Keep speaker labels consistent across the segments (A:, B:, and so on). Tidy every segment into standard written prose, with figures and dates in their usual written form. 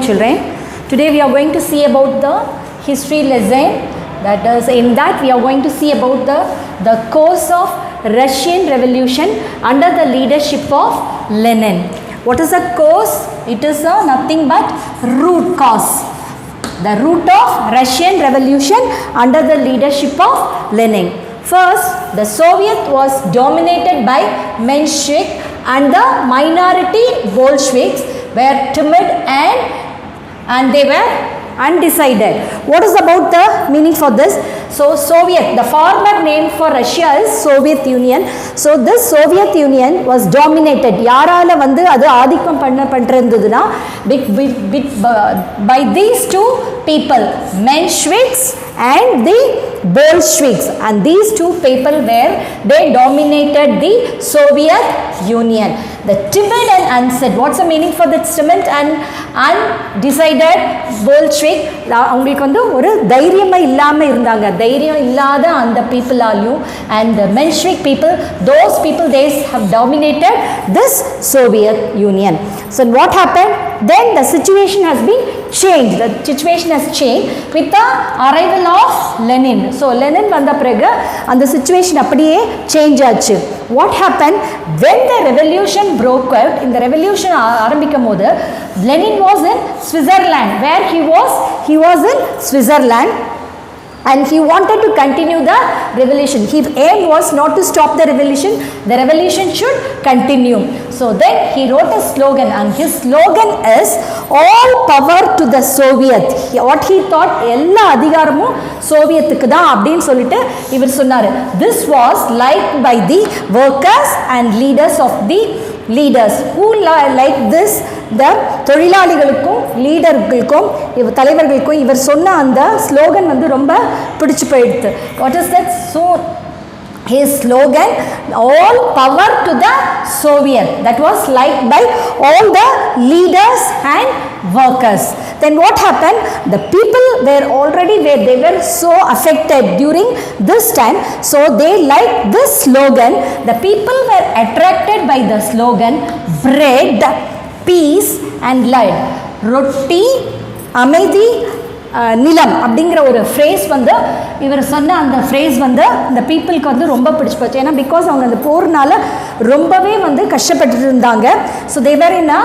A: children. Today we are going to see about the history lesson. That is, in that we are going to see about the course of Russian Revolution under the leadership of Lenin. What is the course? It is nothing but root cause. The root of Russian Revolution under the leadership of Lenin. First, the Soviet was dominated by Menshevik and the minority Bolsheviks were timid and they were undecided. What is about the meaning for this? So Soviet, the former name for Russia is Soviet Union. So this Soviet Union was dominated. யாரால வந்து அது ஆதிக்கம் பண்றதுனா by these two people, Mensheviks and the Bolsheviks, and these two people were they dominated the Soviet Union. The timid and unsaid. What's the meaning for the timid and undecided Bolshevik? அவங்களுக்கு வந்து ஒரு தைரியமே இல்லாம இருந்தாங்க. தைரியம் இல்லாத அந்த பீப்புளாலையும் and the Menshevik people, those people they have dominated this Soviet Union. So what happened? Then the situation has been changed. The situation has changed with the arrival of Lenin. So Lenin வந்த பிறகு அந்த situation அப்படியே change ஆச்சு. What happened? When the revolution broke out, in the revolution ஆரம்பிக்கும் போது Lenin was in Switzerland. Where he was in Switzerland. And he wanted to continue the revolution. His aim was not to stop the revolution should continue. So then he wrote a slogan, and his slogan is all power to the Soviet. What he thought, எல்லா அதிகாரமும் சோவியத்துக்கு தான் அப்படின்னு சொல்லிட்டு இவர் சொன்னாரு. This was liked by the workers and leaders of the leaders who like this. The தொழிலாளிகளுக்கும் லீடர்களுக்கும் தலைவர்களுக்கும் இவர் சொன்ன அந்த ஸ்லோகன் வந்து ரொம்ப பிடிச்சு போயிடுது. What is that? So his slogan, all power to the Soviet, that was liked by all the leaders and workers. Then what happened? The people were already where they were so affected during this time, so they liked this slogan. The people were attracted by the slogan bread, peace and light. ரொட்டி, அமைதி, நிலம் அப்படிங்கிற ஒரு phrase வந்து இவர் சொன்ன அந்த phrase வந்து இந்த பீப்புளுக்கு வந்து ரொம்ப பிடிச்சி போச்சு. ஏன்னா பிகாஸ் அவங்க அந்த போர்னால ரொம்பவே வந்து கஷ்டப்பட்டு இருந்தாங்க. So they were in a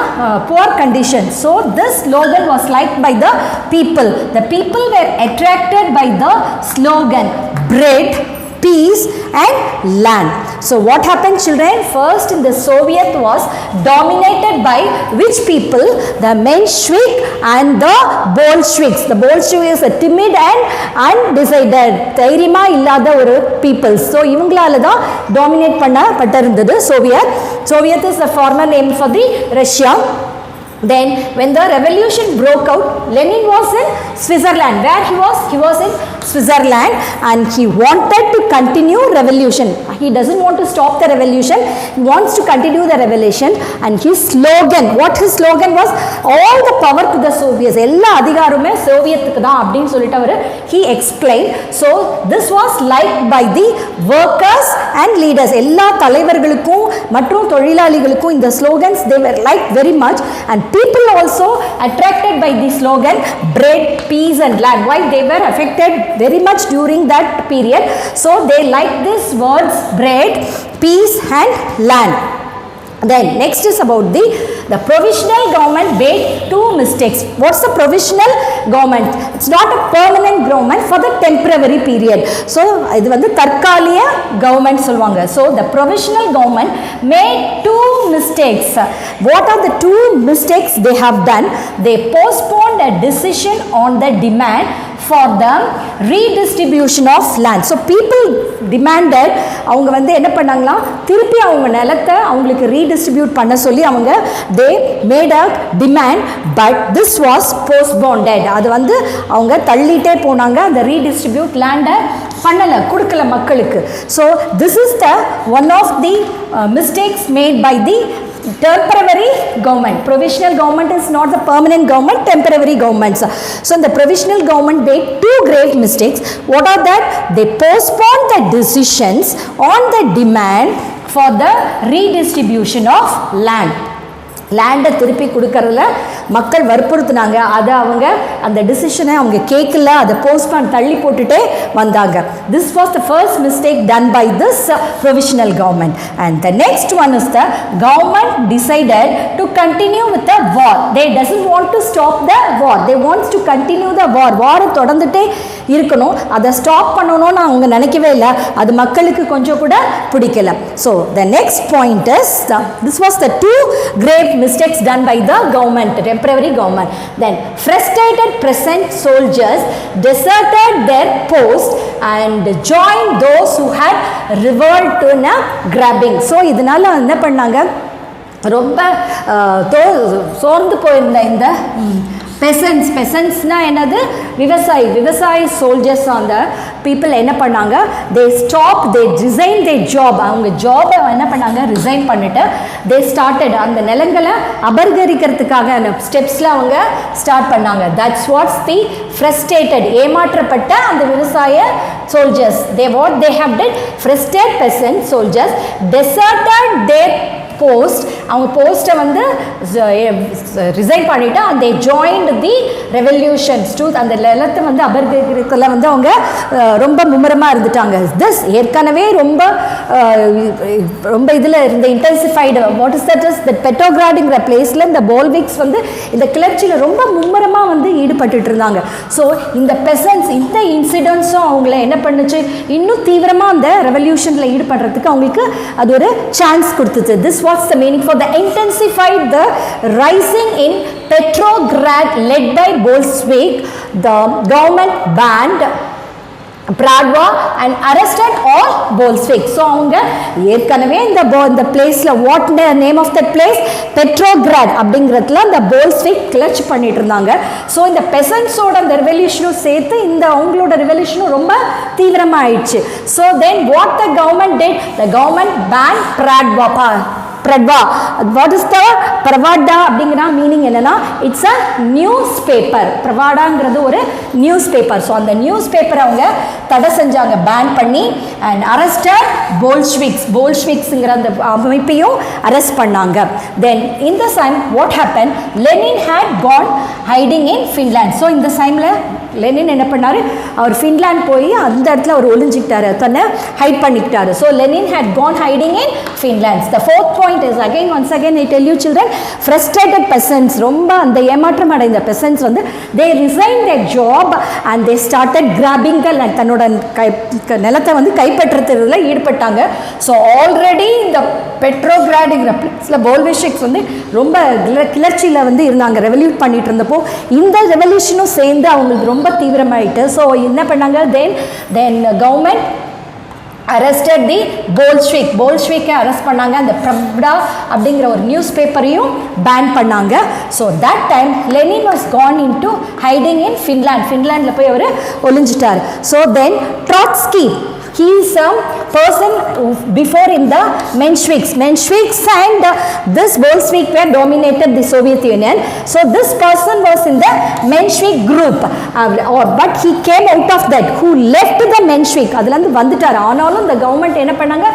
A: poor condition. So this slogan was like by the people. The people were attracted by the slogan bread, peace and land. So what happened, children? First in the Soviet was dominated by which people? The Menshevik and the Bolsheviks. The Bolsheviks are timid and undecided. தைரியமா இல்லாத ஒரு people. So இவங்களால தான் dominate பண்ணப்பட்டிருந்தது Soviet. Soviet is the former name for the Russia. Then when the revolution broke out, Lenin was in Switzerland. Where he was? He was in Switzerland and he wanted to continue revolution. He doesn't want to stop the revolution. He wants to continue the revolution. And his slogan, what his slogan was? All the power to the Soviets. எல்லா அதிகாரமே சோவியத்துக்கு தான் அப்படின்னு சொல்லிட்டு அவர் he explained. So this was liked by the workers and leaders. எல்லா தலைவர்களுக்கும் மற்றும் தொழிலாளிகளுக்கும் இந்த slogans they were liked very much, and people also attracted by the slogan bread, peace and land. Why? They were affected very much during that period, so they liked these words bread, peace and land. Then next is about the provisional government made two mistakes. What's the provisional government? It's not a permanent government for the temporary period. So இது வந்து தற்காலிக government சொல்வாங்க. So the provisional government made two mistakes. What are the two mistakes they have done? They postponed a decision on the demand for the redistribution of land. So people demanded, அவங்க வந்து என்ன பண்ணாங்களா, திருப்பி அவங்க நிலத்தை அவங்களுக்கு redistribute பண்ண சொல்லி அவங்க they made a demand, but this was postponed. அது வந்து அவங்க தள்ளிட்டே போனாங்க, அந்த redistribute land பண்ணல, கொடுக்கல மக்களுக்கு. So this is the one of the mistakes made by the temporary government. Provisional government is not the permanent government, temporary governments. So the provisional government made two grave mistakes. What are that? They postponed the decisions on the demand for the redistribution of land. லேண்டை திருப்பி கொடுக்கறதுல மக்கள் வற்புறுத்தினாங்க. அதை அவங்க அந்த டிசிஷனை அவங்க கேட்கல, அதை போஸ்ட்பான் தள்ளி போட்டுட்டே வந்தாங்க. This was the first mistake done by this provisional government. And the next one is the government decided to continue with the war. They doesn't want to stop the war. They want to continue the war. war தொடர்ந்துட்டே இருக்கணும், அதை stop பண்ணணும்னு அவங்க நினைக்கவே இல்லை. அது மக்களுக்கு கொஞ்சம் கூட பிடிக்கல. So the next point is this was the two grave mistakes done by the government, temporary government. Then frustrated present soldiers deserted their post and joined those who had revolted in a grabbing. So இதனால என்ன பண்ணாங்க, ரொம்ப சோர்ந்து போயிருந்த இந்த பெசன்ட்ஸ்னா என்னது, விவசாயி soldiers அந்த பீப்புள் என்ன பண்ணாங்க, தே ரிசைன் தே ஜாப். அவங்க ஜாபை என்ன பண்ணாங்க, ரிசைன் பண்ணிட்டு தே ஸ்டார்டட் அந்த நிலங்களை அபகரிக்கிறதுக்காக ஸ்டெப்ஸில் அவங்க ஸ்டார்ட் பண்ணாங்க. தட்ஸ் வாட்ஸ் தி ஃப்ரஸ்ட்ரேட்டட், ஏமாற்றப்பட்ட அந்த விவசாய soldiers. they have did frustrated peasant soldiers deserted their post. அவங்க போஸ்ட்டை வந்து ரிசைன் பண்ணிவிட்டு they joined the revolutions to அந்த நிலத்தை வந்து அபகரிக்கிறதுல வந்து அவங்க ரொம்ப மும்முரமாக இருந்துட்டாங்க. திஸ் ஏற்கனவே ரொம்ப இதில் இருந்த intensified what is that is that பெட்ரோகிராடுங்கிற பிளேஸில் இந்த போல்விக்ஸ் வந்து இந்த கிளர்ச்சியில் ரொம்ப மும்முரமாக வந்து ஈடுபட்டு இருந்தாங்க. ஸோ இந்த பெசன்ஸ் இந்த இன்சிடென்ட்ஸும் அவங்கள என்ன பண்ணுச்சு, இன்னும் தீவிரமாக அந்த ரெவல்யூஷனில் ஈடுபடுறதுக்கு அவங்களுக்கு அது ஒரு சான்ஸ் கொடுத்துச்சு. This what's the meaning for the intensified the rising in Petrograd led by Bolshevik. The government banned Pradva and arrested all Bolsheviks. So அவங்க ஏற்கனவே இந்த பிளேஸ்ல what name of that place, Petrograd அப்படிங்கிறதுல அந்த போல்ஸ்விக் கிளர்ச்சி பண்ணிட்டு இருந்தாங்க. ஸோ இந்த பெசன்ஸோட அந்த ரெவல்யூஷனும் சேர்த்து இந்த அவங்களோட ரெவல்யூஷனும் ரொம்ப தீவிரமாக ஆயிடுச்சு. So then what the government did, the government pan Pradva. What is the Pravada அப்படிங்கிற மீனிங் என்னன்னா, இட்ஸ் அ நியூஸ் பேப்பர். பிரவாடாங்கிறது ஒரு நியூஸ் பேப்பர். ஸோ அந்த நியூஸ் பேப்பரை அவங்க தடை செஞ்சாங்க, பேன் பண்ணி. அண்ட் அரஸ்டட் போல்ஷ்விக்ஸுங்கிற அந்த அமைப்பையும் அரெஸ்ட் பண்ணாங்க. தென் இந்த time what happen, Lenin had gone hiding in Finland. So இந்த டைமில் லெனின் என்ன பண்ணார், அவர் ஃபின்லாண்ட் போய் அந்த இடத்துல அவர் ஒளிஞ்சிக்கிட்டாரு, தன்னை ஹைட் பண்ணிக்கிட்டாரு. So Lenin had gone hiding in Finland. The fourth point is again once again I tell you children, frustrated peasants, ரொம்ப அந்த ஏமாற்றம் அடைந்த peasants வந்து they resigned their job and they started grabbing the land. தன்னோட நிலத்தை வந்து கைப்பற்றுறதுல ஈடுபட்டாங்க. So already இந்த பெட்ரோகிராடுங்கிற பிளேஸில் போல்ஷெவிக்ஸ் வந்து ரொம்ப கிளர்ச்சியில் வந்து இருந்தாங்க, ரெவல்யூட் பண்ணிட்டு இருந்தப்போ இந்த ரெவல்யூஷனும் சேர்ந்து அவங்களுக்கு ரொம்ப தீவிரமாயிட்டு. ஸோ என்ன பண்ணாங்க, தென் கவர்மெண்ட் arrested the போல்ஷ்விக்கை அரெஸ்ட் பண்ணாங்க. அந்த பிரப்டா அப்படிங்கிற ஒரு நியூஸ் பேப்பரையும் பேன் பண்ணாங்க. So that time Lenin was gone in to hiding in ஃபின்லாண்டில் போய் அவர் ஒளிஞ்சிட்டார். So then Trotsky, he is a person before in the Mensheviks and this Bolshevik were dominated the Soviet Union. So this person was in the Menshevik group, but he came out of that, who left the Menshevik. அதுலேருந்து வந்துட்டார். ஆனாலும் the government என்ன பண்ணாங்க,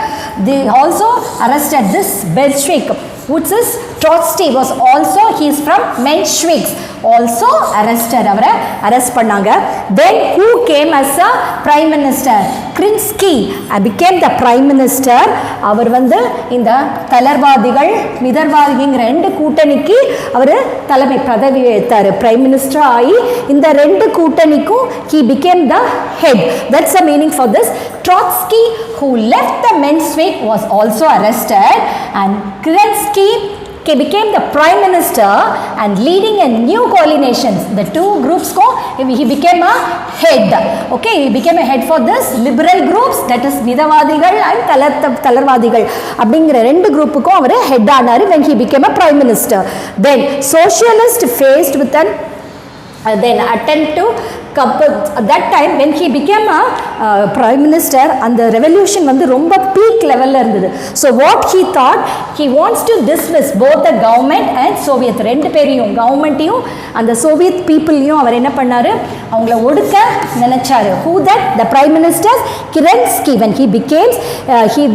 A: they also arrested this Bolshevik, which is Trotsky was also, he is from Mensheviks, also arrested. அவரை arrest பண்ணாங்க. Then who came as a prime minister, Kerensky became the prime minister. அவர் வந்து இந்த தளர்வாதிகள் மிதர்வாதிங்கிற ரெண்டு கூட்டணிக்கு அவர் தலைமை பதவி ஏற்றார், பிரைம் மினிஸ்டர் ஆகி. இந்த ரெண்டு கூட்டணிக்கும் he became the head. That's the meaning for this. Trotsky, who left the Menshevik, was also arrested, and Kerensky became the prime minister and leading a new coalition. The two groups he became a head. Okay, he became a head for this liberal groups, that is மிதவாதிகள் and தளர்வாதிகள் அப்படிங்கிற ரெண்டு குரூப்புக்கும் அவர் head ஆனார் when he became a prime minister. Then socialist faced with an then attempt to that time when he became a prime minister அந்த revolution வந்து ரொம்ப peak level இருந்தது. So what he thought, he wants to dismiss both the government and Soviet, ரெண்டு பேரையும் கவர்மெண்ட்டையும் அந்த Soviet பீப்புளையும் அவர் என்ன பண்ணாரு, அவங்கள ஒடுக்க நினைச்சாரு. Who that? The prime minister Kerensky. When he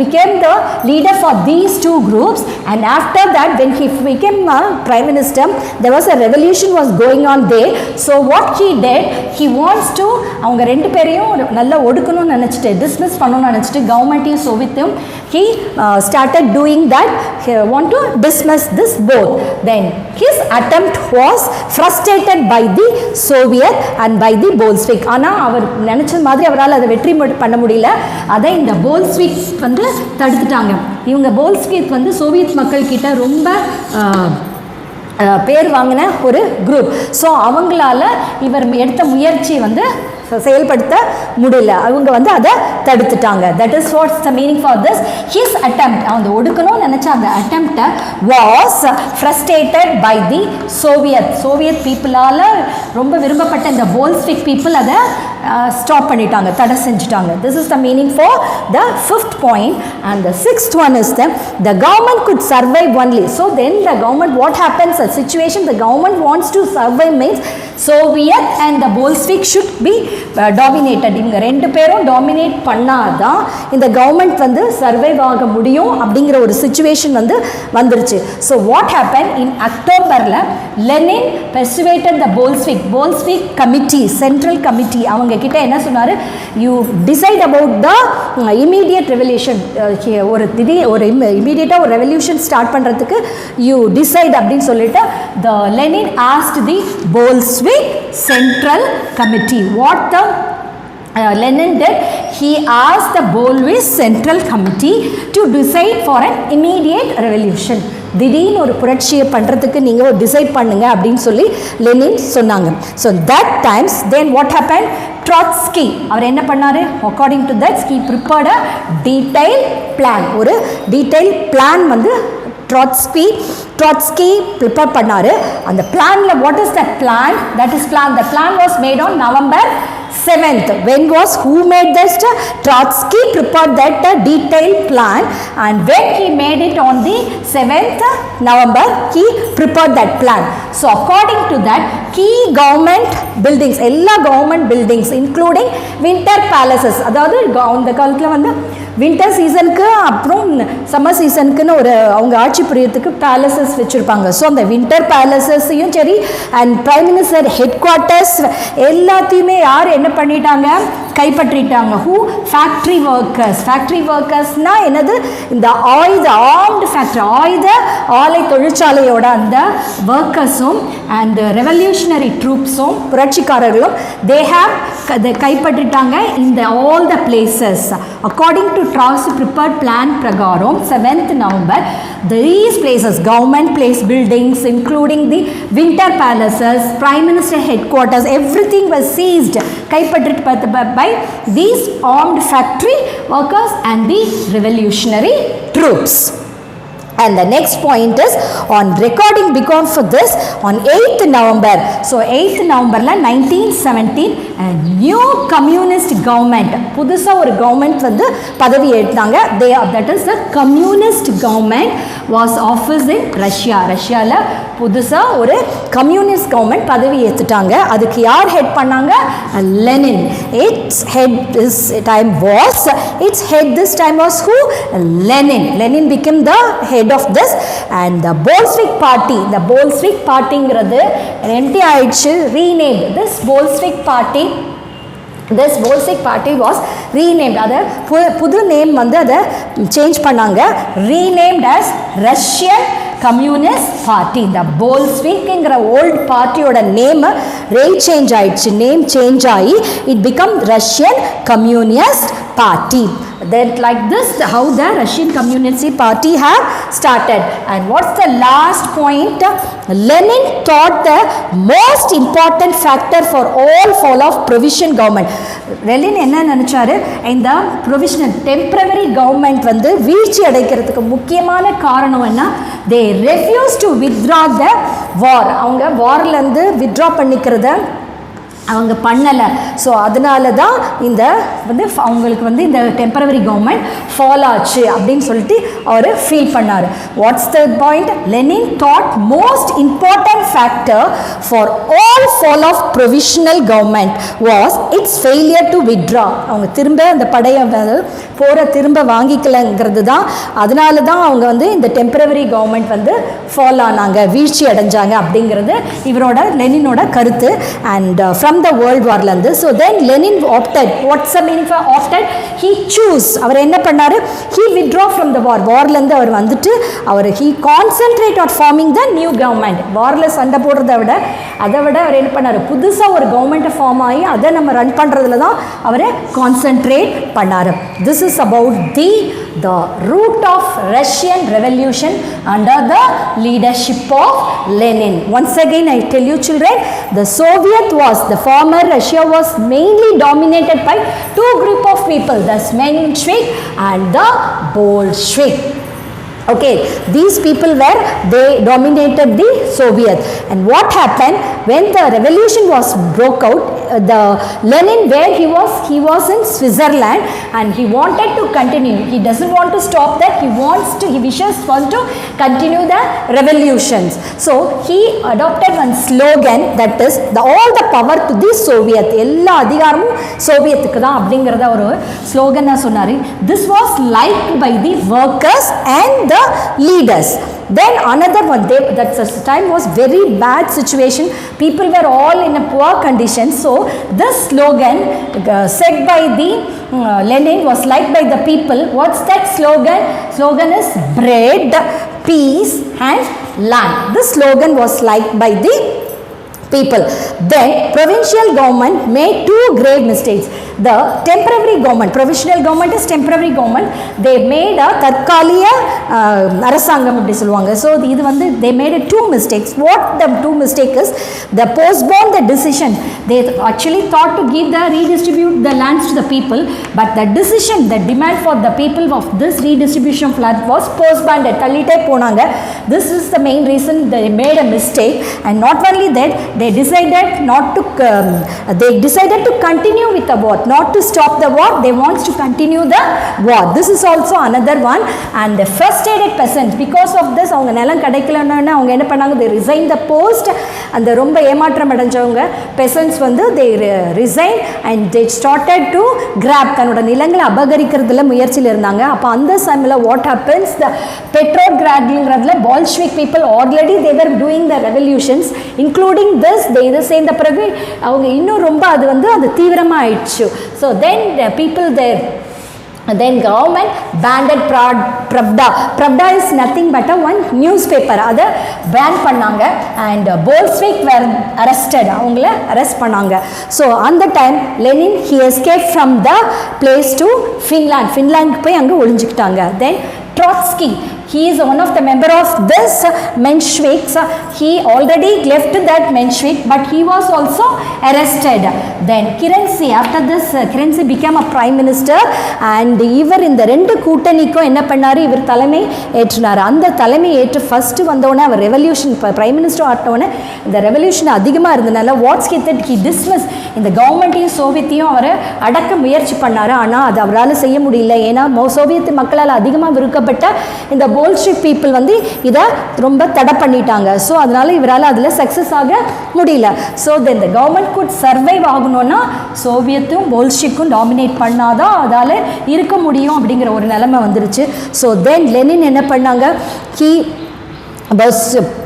A: became the leader for these two groups, and after that when he became a prime minister, there was a revolution was going on there. So what he did, he wants to அவங்க ரெண்டு பேரையும் நல்லா ஒடுக்கணும்னு நினைச்சிட்டு, dismiss பண்ணணும்னு நினைச்சிட்டு கவர்மெண்ட்டையும் சோவியத்தையும் he started doing that. He want to dismiss this both. Then his attempt was frustrated by the Soviet and by the Bolshevik. ஆனா அவர் நினைச்ச மாதிரி அவரால் அதை வெற்றி பண்ண முடியல. அதை இந்த போல்ஸ்விக் வந்து தடுத்துட்டாங்க. இவங்க போல்ஸ்விக் வந்து சோவியத் மக்கள் கிட்ட ரொம்ப பேர் வாங்கின ஒரு குரூப். ஸோ அவங்களால இவர் எடுத்த முயற்சியை வந்து செயல்படுத்த முடியல, அவங்க வந்து அதை தடுத்துட்டாங்க. That is what's the meaning for this. His attempt, அவங்க ஒடுக்கணும்னு நினச்ச அந்த அட்டெம்ப்டை was frustrated by the Soviet பீப்புளால் ரொம்ப விரும்பப்பட்ட இந்த போல்ஸ்விக் பீப்புள் அதை ஸ்டாப் பண்ணிட்டாங்க, தடை செஞ்சுட்டாங்க. This is the meaning for the fifth point. And the sixth one is the government good survive only. So then the government, what happens a situation, the government wants to survive means Soviet and the Bolshevik should be dominated. இவங்க ரெண்டு பேரும் dominate பண்ணாதான் இந்த government வந்து survive ஆக முடியும் அப்படிங்கிற ஒரு சிச்சுவேஷன் வந்து வந்துருச்சு. ஸோ வாட் ஹேப்பன் இன் அக்டோபரில் Lenin persuaded the Bolshevik committee, central committee, அவங்க கிட்ட என்ன சொன்னார், you decide about the immediate revolution, ஒரு இமீடியட்டாக ஒரு ரெவல்யூஷன் ஸ்டார்ட் பண்ணுறதுக்கு யூ டிசைட் அப்படின்னு சொல்லிட்டு the Lenin asked the Bolshevik central committee. What the Lenin did, he asked the Bolshevik Central Committee to decide for an immediate revolution. திடீர்னு ஒரு புரட்சியை பண்ணுறதுக்கு நீங்கள் ஒரு டிசைட் பண்ணுங்க அப்படின்னு சொல்லி லெனின் சொன்னாங்க. So that times then what happen, Trotsky அவர் என்ன பண்ணார், according to that he prepared a detailed plan. ஒரு டீடைல் பிளான் வந்து ட்ராட்ஸ்கி ப்ரிப்பேர் பண்ணார். அந்த பிளானில் what is that plan, that is plan, the plan was made on November 7th. When was, who made this? Trotsky prepared that detailed plan, and when he made it on the 7th November, he prepared that plan. So according to that, key government buildings, எல்லா government buildings including winter palaces, அதாவது அந்த காலத்தில் வந்து winter சீசனுக்கு அப்புறம் summer சீசனுக்குன்னு ஒரு அவங்க ஆட்சி புரியறதுக்கு பேலசஸ் வச்சுருப்பாங்க. ஸோ அந்த வின்டர் பேலசஸையும் சரி and prime minister head quarters எல்லாத்தையுமே யார் என்ன பண்ணிட்டாங்க, கைப்பற்றிட்டாங்க. ஹூ, ஃபேக்ட்ரி ஒர்க்கர்ஸ்னால் என்னது, இந்த ஆர்ம்டு ஃபேக்ட்ரி, ஆலை தொழிற்சாலையோட அந்த ஒர்க்கர்ஸும் அண்ட் ரெவல்யூஷனரி ட்ரூப்ஸும் புரட்சிக்காரர்களும் தே ஹேவ் கைப்பற்றிட்டாங்க இந்த all the places. According to Trotsky prepared plan பிரகாரம் 7th November these places, government place buildings including the winter palaces, prime minister headquarters, everything was seized, கைப்பற்றிட்டு by these armed factory workers and the revolutionary troops. And the next point is on recording because for this on 8th November. So 8th November 1917 a new communist government, புதுசா ஒரு government வந்து பதவி ஏற்றாங்க. that is the communist government was officed in Russia. ரஷ்யாவில் புதுசா ஒரு communist government பதவி ஏற்றுட்டாங்க. அதுக்கு யார் ஹெட் பண்ணாங்க, Lenin. its head this time was who, Lenin became the head of this. And the Bolshevik party empty ஆயிடுச்சு, renamed this Bolshevik party was renamed. அதை புது நேம் வந்து அதை சேஞ்ச் பண்ணாங்க, renamed as Russian Communist Party. இந்த போல்ஸ்விக்ங்கிற volt பார்ட்டியோட name change ஆயிடுச்சு, name change ஆகி it become Russian Communist Party. Then like this how the Russian Communist Party have started. And what's the last point, Lenin thought the most important factor for all fall of provision government. Lenin என்ன நினைச்சாரு, இந்த provisional temporary government வந்து வீழ்ச்சி அடைக்கிறதுக்கு முக்கியமான காரணம் என்ன, they refused to withdraw the war. அவங்க வார்ல இருந்து withdraw பண்ணிக்கிறத அவங்க பண்ணலை. ஸோ அதனால தான் இந்த வந்து அவங்களுக்கு வந்து இந்த டெம்பரவரி கவர்மெண்ட் ஃபால் ஆச்சு அப்படின்னு சொல்லிட்டு அவர் ஃபீல் பண்ணார். What's the point? Lenin thought most important factor for all fall of provisional government was its failure to withdraw. அவங்க திரும்ப அந்த படையை திரும்ப வாங்கிக்கலங்கிறது தான். அதனால தான் அவங்க வந்து இந்த டெம்பரவரி கவர்மெண்ட் வந்து ஃபால் ஆனாங்க, வீழ்ச்சி அடைஞ்சாங்க அப்படிங்கிறது இவரோட லெனினோட கருத்து. And from the world war lande. So then Lenin opted, what's the meaning for opted? He choose, அவர் என்ன பண்ணாரு? He withdraw from the war. வார்ல இருந்து அவர் வந்துட்டு அவர் he concentrate on forming the new government. வார்ல சண்டை போடுறதை விட அவர் என்ன பண்ணாரு? புதுசா ஒரு கவர்மெண்ட் ஃபார்ம் ஆகி அதை நம்ம ரன் பண்றதுல தான் அவரை கான்சென்ட்ரேட் பண்ணாரு. This is about the root of Russian revolution under the leadership of Lenin. Once again I tell you children, the Soviet was, the former Russia was mainly dominated by two group of people, the Menshevik and the Bolshevik. Okay, these people were, they dominated the Soviet. And what happened when the revolution was broke out? The Lenin, where he was in Switzerland, and he wanted to continue. He doesn't want to stop that. He wishes to continue the revolutions. So he adopted one slogan, that is all the power to the Soviet. எல்லா அதிகாரமும் சோவியத்துக்கு தான் அப்படிங்கறத ஒரு ஸ்லோகனா சொன்னாரு. This was liked by the workers and the leaders. Then another one, that time was very bad situation. People were all in a poor condition. So this slogan said by the Lenin was liked by the people. What's that slogan? Slogan is bread, peace and land. This slogan was liked by the people. Then provincial government made two grave mistakes. The temporary government, provisional government is temporary government, they made a தற்காலிக அரசாங்கம் அப்படி சொல்லுவாங்க. So இது வந்து they made two mistakes. What the two mistakes is? They postponed the decision. They actually thought to redistribute the lands to the people, but the decision, the demand for the people of this redistribution of land was postponed. தள்ளிட்டே போனாங்க. This is the main reason they made a mistake. And not only that, they decided to continue with the war, not to stop the war. They wants to continue the war. This is also another one. And the frustrated peasants, because of this, அவங்க நிலம் கிடைக்கலன்னா அவங்க என்ன பண்ணாங்க? They resigned the post. அந்த ரொம்ப ஏமாற்றம் அடைஞ்சவங்க peasants வந்து they resigned and they started to grab, தன்னோட நிலங்களை அபகரிக்கிறதுல முயற்சியில் இருந்தாங்க. அப்போ அந்த சமயத்தில் what happens? The Petrograd Bolshevik people already they were doing the revolutions, including this. they சேர்ந்த பிறகு அவங்க இன்னும் ரொம்ப அது வந்து அது தீவிரமாக ஆயிடுச்சு. So then the people there, then government banned Pravda. Pravda is nothing but a one newspaper. அதை பேன் பண்ணாங்க. and Bolshevik were arrested. அவங்கள அரெஸ்ட் பண்ணாங்க. So on the time Lenin he escaped from the place to Finland. Finland போய் அங்கே ஒளிஞ்சுக்கிட்டாங்க. Then Trotsky, he is one of the member of this Mensheviks. He already left that Menshevik, but he was also arrested. Then Kerensky, after this Kerensky became a prime minister, and இவர் இந்த ரெண்டு கூட்டணிக்கும் என்ன பண்ணாரு? இவர் தலைமை ஏற்றினார். அந்த தலைமை ஏற்று ஃபர்ஸ்ட் வந்தோடனே அவர் ரெவல்யூஷன் பிரைம் மினிஸ்டர் ஆட்டோடனே இந்த ரெவல்யூஷன் அதிகமாக இருந்தனால வாட்ஸ் கித்தட் ஹி டிஸ்மிஸ், இந்த கவர்மெண்ட்டையும் சோவியத்தையும் அவர் அடக்க முயற்சி பண்ணார். ஆனால் அது அவரால் செய்ய முடியல. ஏன்னா சோவியத் மக்களால் அதிகமாக விருக்கப்பட்ட இந்த போல்ஷிக் பீப்புள் வந்து இதை ரொம்ப தடை பண்ணிட்டாங்க. ஸோ அதனால இவரால் அதில் சக்ஸஸ் ஆக முடியல. So then the government good survive ஆகணும்னா சோவியத்தும் போல்ஷிக்கும் டாமினேட் பண்ணாதான் அதால் இருக்க முடியும் அப்படிங்கிற ஒரு நிலைமை வந்துருச்சு. ஸோ தென் லெனின் என்ன பண்ணாங்க? He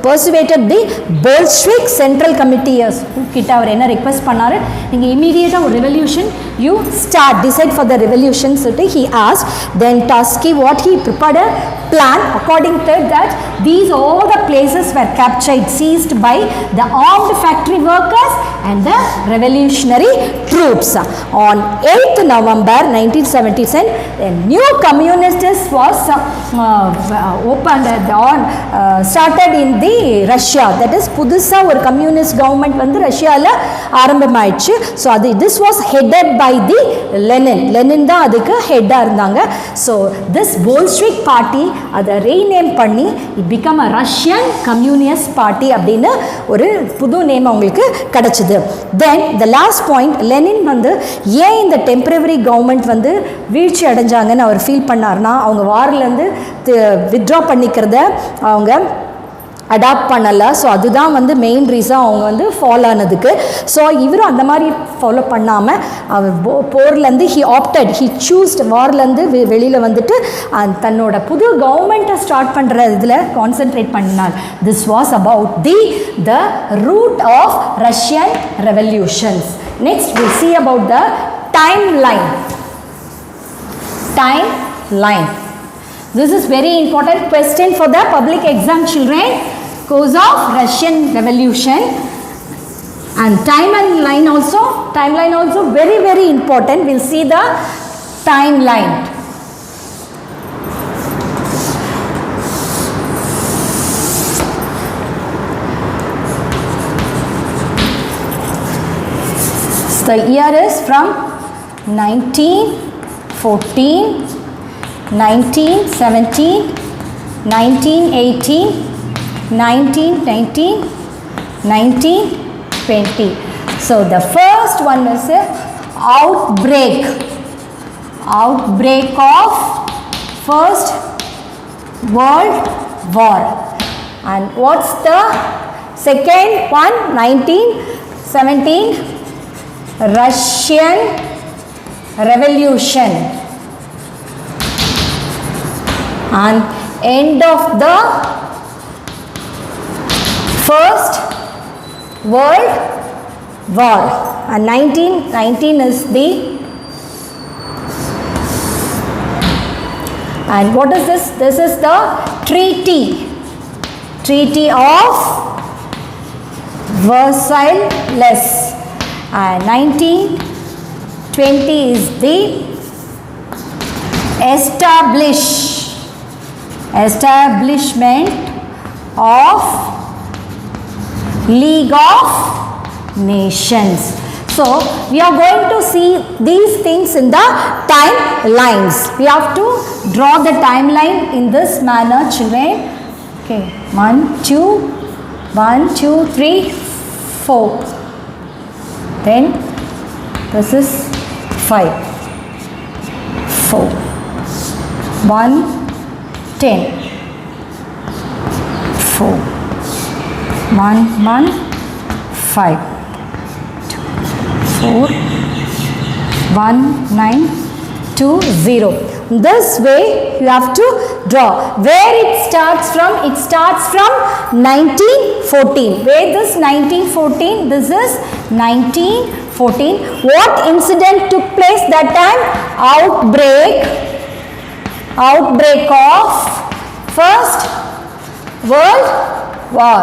A: persuaded the Bolshevik Central Committee கிட்ட அவர் என்ன ரிக்வெஸ்ட் பண்ணாரு? நீங்கள் இமீடியட்டாக ஒரு revolution you decide for the revolution. So he asked. Then Trotsky, what he prepared a plan according to that these all the places were captured, seized by the armed factory workers and the revolutionary troops. On 8th November 1977, a new communist was opened started in the the Russia, that is புதுசாக ஒரு communist government வந்து ரஷ்யாவில் ஆரம்பமாயிடுச்சு. So அது this was headed by the Lenin தான் அதுக்கு ஹெட்டாக இருந்தாங்க. ஸோ திஸ் போல்ஷிவிக் பார்ட்டி அதை ரீநேம் பண்ணி it become a Russian communist party அப்படின்னு ஒரு புது நேம் அவங்களுக்கு கிடச்சிது. Then the last point, Lenin வந்து ஏன் இந்த டெம்பரவரி கவர்மெண்ட் வந்து வீழ்ச்சி அடைஞ்சாங்கன்னு அவர் ஃபீல் பண்ணார்னா, அவங்க வார்லேருந்து வித்ட்ரா பண்ணிக்கிறத அவங்க அடாப்ட் பண்ணலை. ஸோ அதுதான் வந்து மெயின் ரீசன் அவங்க வந்து ஃபாலோ ஆனதுக்கு. ஸோ இவரும் அந்த மாதிரி ஃபாலோ பண்ணாமல் அவர் போர்லேருந்து ஹி சூஸ்ட் வார்லேருந்து வெளியில் வந்துட்டு தன்னோட புது கவர்மெண்ட்டை ஸ்டார்ட் பண்ணுற இதில் கான்சென்ட்ரேட் பண்ணினார். This was about the root of Russian revolutions. Next we see about the timeline. This is very important question for the public exam children. Cause of Russian revolution and timeline also very very important. We'll see the timeline. The year is from 1914, 1917, 1918, 1919, 1920. So the first one is a outbreak of First World War. And what's the second one? 1917 Russian Revolution. And end of the First World War. And 1919 is the, and what is this? This is the treaty of Versailles. And 1920 is the establishment of League of Nations. So we are going to see these things in the timelines. We have to draw the timeline in this manner, children. Okay, 1 2 3 4. Then this is 5 4 1 10 4 1 1 5 4 1 9 2 0. This way you have to draw. Where it starts from? It starts from 1914. Where this 1914? This is 1914. What incident took place that time? Outbreak of First World War.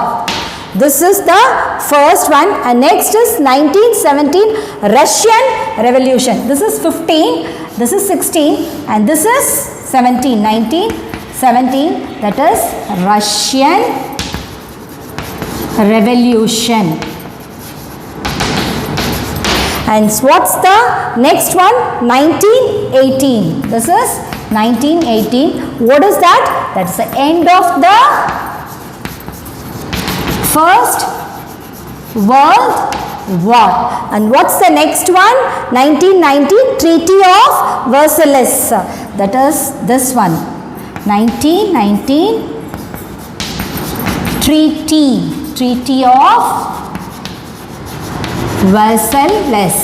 A: This is the first one. And next is 1917 Russian Revolution. This is 15. This is 16. And this is 17. 1917. That is Russian Revolution. And what's the next one? 1918. This is 1918. What is that? That's the end of the First World War. And what's the next one? 1919 Treaty of Versailles. That is this one. 1919 Treaty of Versailles.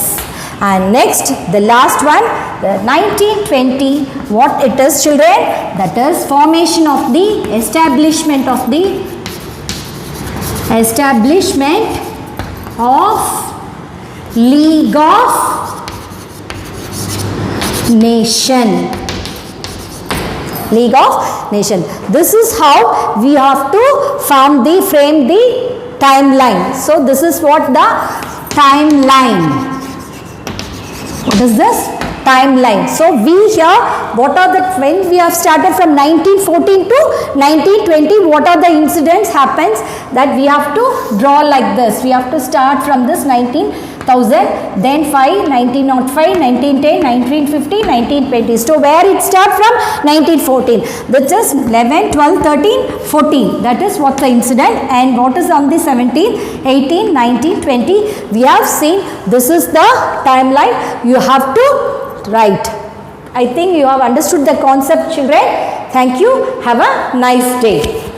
A: And next, the last one, the 1920, what it is, children? That is formation of the establishment of League of Nation. League of Nation. This is how we have to frame the timeline. So this is what the timeline. What is this? timeline. So we here, what are the, when we have started from 1914 to 1920, what are the incidents happens, that we have to draw like this. We have to start from this 19,000, then 5, 1905, 1910, 1950, 1920. So where it start from? 1914, which is 11, 12, 13, 14. That is what the incident. And what is on the 17th, 18, 19, 20. We have seen this is the timeline. You have to write. I think you have understood the concept, children. Thank you. Have a nice day.